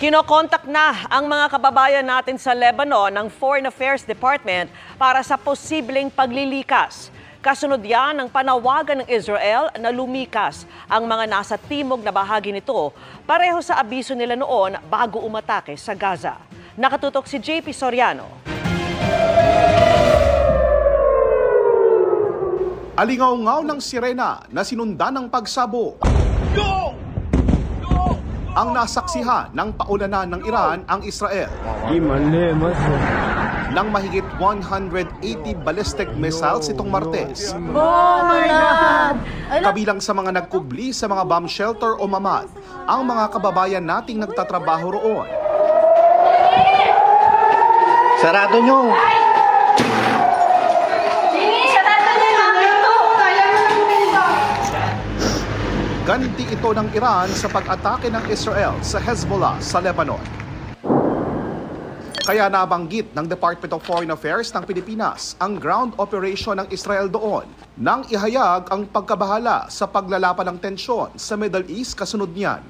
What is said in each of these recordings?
Kinokontak na ang mga kababayan natin sa Lebanon ng Foreign Affairs Department para sa posibleng paglilikas. Kasunod yan ng panawagan ng Israel na lumikas ang mga nasa timog na bahagi nito, pareho sa abiso nila noon bago umatake sa Gaza. Nakatutok si JP Soriano. Alingaw-ngaw ng sirena na sinundan ng pagsabog. Go! Ang nasaksihan ng paulanan ng Iran ang Israel. Nang mahigit 180 ballistic missiles itong Martes. Oh my God! Kabilang sa mga nagkubli sa mga bomb shelter o mamad, ang mga kababayan nating nagtatrabaho roon. Sarado nyo! Ganti ito ng Iran sa pag-atake ng Israel sa Hezbollah sa Lebanon. Kaya nabanggit ng Department of Foreign Affairs ng Pilipinas ang ground operation ng Israel doon nang ihayag ang pagkabahala sa paglalapan ng tensyon sa Middle East kasunod niyan.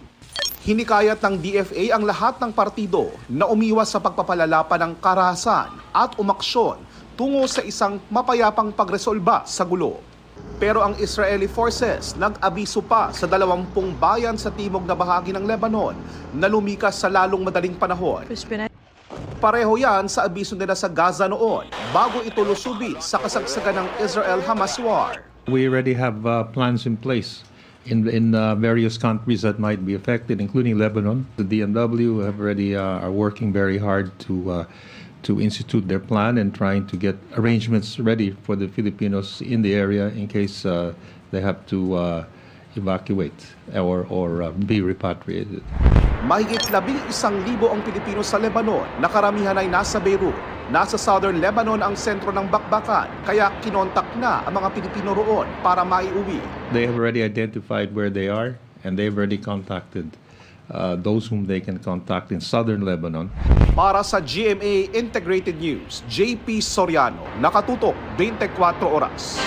Hinikayat ng DFA ang lahat ng partido na umiwas sa pagpapalala pa ng karahasan at umaksyon tungo sa isang mapayapang pagresolba sa gulo. Pero ang Israeli forces nag-abiso pa sa 20 bayan sa timog na bahagi ng Lebanon na lumikas sa lalong madaling panahon. Pareho yan sa abiso nila sa Gaza noon bago ito lusubi sa kasagsagan ng Israel-Hamas war. We already have plans in place in various countries that might be affected, including Lebanon. The DMW have already are working very hard to institute their plan and trying to get arrangements ready for the Filipinos in the area in case they have to evacuate or be repatriated. Mahigit 11,000 ang Pilipino sa Lebanon na karamihan ay nasa Beirut. Nasa southern Lebanon ang sentro ng bakbakan, kaya kinontak na ang mga Pilipino roon para maiuwi. They have already identified where they are and they've already contacted those whom they can contact in southern Lebanon. Para sa GMA Integrated News, JP Soriano, nakatutok 24 oras.